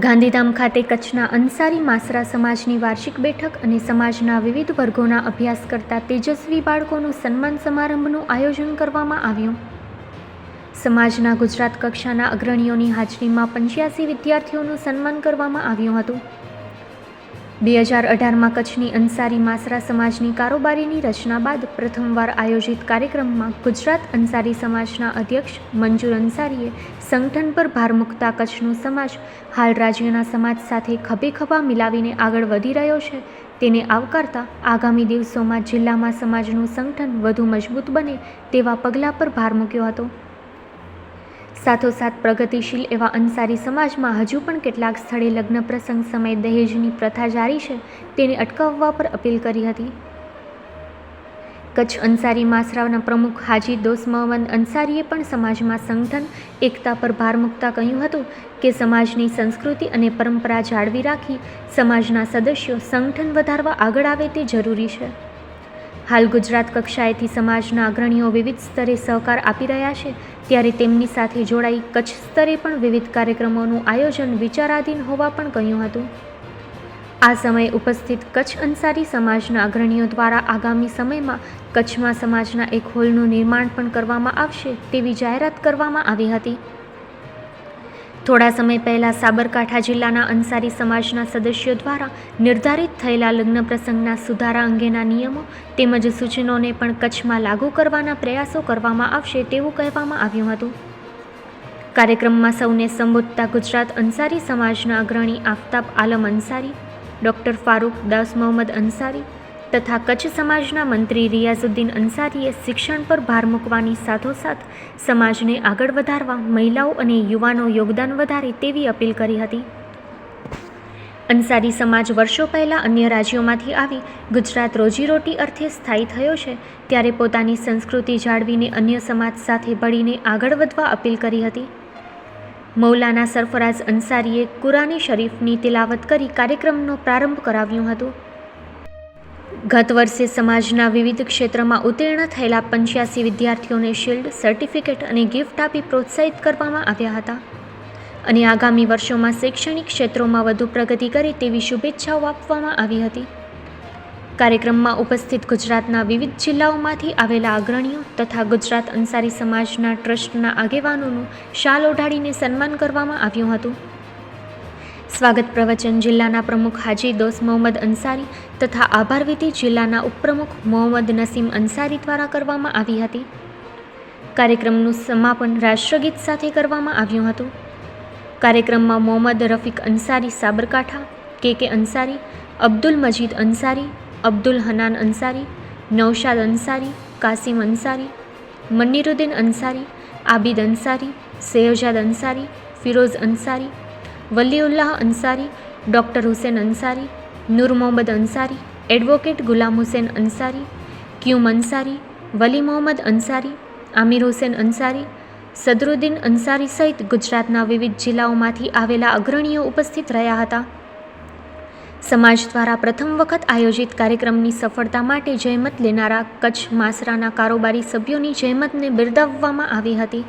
ગાંધીધામ ખાતે કચ્છના અંસારી માસરા સમાજની વાર્ષિક બેઠક અને સમાજના વિવિધ વર્ગોના અભ્યાસ કરતા તેજસ્વી બાળકોનું સન્માન સમારંભનું આયોજન કરવામાં આવ્યું. સમાજના ગુજરાત કક્ષાના અગ્રણીઓની હાજરીમાં 85 વિદ્યાર્થીઓનું સન્માન કરવામાં આવ્યું હતું. 2018માં કચ્છની અંસારી માસરા સમાજની કારોબારીની રચના બાદ પ્રથમવાર આયોજિત કાર્યક્રમમાં ગુજરાત અંસારી સમાજના અધ્યક્ષ મંજૂર અંસારીએ સંગઠન પર ભાર મૂકતા કચ્છનો સમાજ હાલ રાજ્યના સમાજ સાથે ખભે ખભા મિલાવીને આગળ વધી રહ્યો છે તેને આવકારતા આગામી દિવસોમાં જિલ્લામાં સમાજનું સંગઠન વધુ મજબૂત બને તેવા પગલાં પર ભાર મૂક્યો હતો. સાથોસાથ પ્રગતિશીલ એવા અંસારી સમાજમાં હજુ પણ કેટલાક સ્થળે લગ્ન પ્રસંગ સમયે દહેજની પ્રથા જારી છે તેને અટકાવવા પર અપીલ કરી હતી. કચ્છ અંસારી માસરાના પ્રમુખ હાજી દોસ્ત મોહમ્મદ અંસારીએ પણ સમાજમાં સંગઠન એકતા પર ભાર મૂકતા કહ્યું હતું કે સમાજની સંસ્કૃતિ અને પરંપરા જાળવી રાખી સમાજના સદસ્યો સંગઠન વધારવા આગળ આવે તે જરૂરી છે. હાલ ગુજરાત કક્ષાએથી સમાજના અગ્રણીઓ વિવિધ સ્તરે સહકાર આપી રહ્યા છે ત્યારે તેમની સાથે જોડાઈ કચ્છ સ્તરે પણ વિવિધ કાર્યક્રમોનું આયોજન વિચારાધીન હોવા પણ કહ્યું હતું. આ સમયે ઉપસ્થિત કચ્છ અંસારી સમાજના અગ્રણીઓ દ્વારા આગામી સમયમાં કચ્છમાં સમાજના એક હોલનું નિર્માણ પણ કરવામાં આવશે તેવી જાહેરાત કરવામાં આવી હતી. થોડા સમય પહેલાં સાબરકાંઠા જિલ્લાના અંસારી સમાજના સદસ્યો દ્વારા નિર્ધારિત થયેલા લગ્ન પ્રસંગના સુધારા અંગેના નિયમો તેમજ સૂચનોને પણ કચ્છમાં લાગુ કરવાના પ્રયાસો કરવામાં આવશે તેવું કહેવામાં આવ્યું હતું. કાર્યક્રમમાં સૌને સંબોધતા ગુજરાત અંસારી સમાજના અગ્રણી આફતાબ આલમ અંસારી, ડૉક્ટર ફારૂક દાસ મોહમ્મદ અંસારી તથા કચ્છ સમાજના મંત્રી રિયાઝુદ્દીન અંસારીએ શિક્ષણ પર ભાર મૂકવાની સાથોસાથ સમાજને આગળ વધારવા મહિલાઓ અને યુવાનો યોગદાન વધારે તેવી અપીલ કરી હતી. અંસારી સમાજ વર્ષો પહેલાં અન્ય રાજ્યોમાંથી આવી ગુજરાત રોજીરોટી અર્થે સ્થાયી થયો છે ત્યારે પોતાની સંસ્કૃતિ જાળવીને અન્ય સમાજ સાથે ભળીને આગળ વધવા અપીલ કરી હતી. મૌલાના સરફરાઝ અંસારીએ કુરાને શરીફની તિલાવત કરી કાર્યક્રમનો પ્રારંભ કરાવ્યો હતો. ગત વર્ષે સમાજના વિવિધ ક્ષેત્રમાં ઉત્તીર્ણ થયેલા 85 વિદ્યાર્થીઓને શિલ્ડ, સર્ટિફિકેટ અને ગિફ્ટ આપી પ્રોત્સાહિત કરવામાં આવ્યા હતા અને આગામી વર્ષોમાં શૈક્ષણિક ક્ષેત્રોમાં વધુ પ્રગતિ કરે તેવી શુભેચ્છાઓ આપવામાં આવી હતી. કાર્યક્રમમાં ઉપસ્થિત ગુજરાતના વિવિધ જિલ્લાઓમાંથી આવેલા અગ્રણીઓ તથા ગુજરાત અંસારી સમાજના ટ્રસ્ટના આગેવાનોનું શાલ ઓઢાડીને સન્માન કરવામાં આવ્યું હતું. સ્વાગત પ્રવચન જિલ્લાના પ્રમુખ હાજી દોસ્ત મોહમ્મદ અંસારી તથા આભાર વિધિ જિલ્લાના ઉપપ્રમુખ મોહમ્મદ નસીમ અંસારી દ્વારા કરવામાં આવી હતી. કાર્યક્રમનું સમાપન રાષ્ટ્રગીત સાથે કરવામાં આવ્યું હતું. કાર્યક્રમમાં મોહમ્મદ રફીક અંસારી સાબરકાંઠા, કે અંસારી, અબ્દુલ મજીદ અંસારી, અબ્દુલ હનાન અંસારી, નૌશાદ અંસારી, કાસિમ અંસારી, મનીરુદ્દીન અંસારી, આબિદ અંસારી, શેહજાદ અંસારી, ફિરોઝ અંસારી, વલીઉલ્લાહ અંસારી, ડૉક્ટર હુસેન અંસારી, નૂર મોહમ્મદ અંસારી, એડવોકેટ ગુલામ હુસેન અંસારી, ક્યુમ અંસારી, વલી મોહમ્મદ અંસારી, આમિર હુસેન અંસારી, સદરુદ્દીન અંસારી સહિત ગુજરાતના વિવિધ જિલ્લાઓમાંથી આવેલા અગ્રણીઓ ઉપસ્થિત રહ્યા હતા. સમાજ દ્વારા પ્રથમ વખત આયોજિત કાર્યક્રમની સફળતા માટે જહેમત લેનારા કચ્છ માસરાના કારોબારી સભ્યોની જહેમતને બિરદાવવામાં આવી હતી.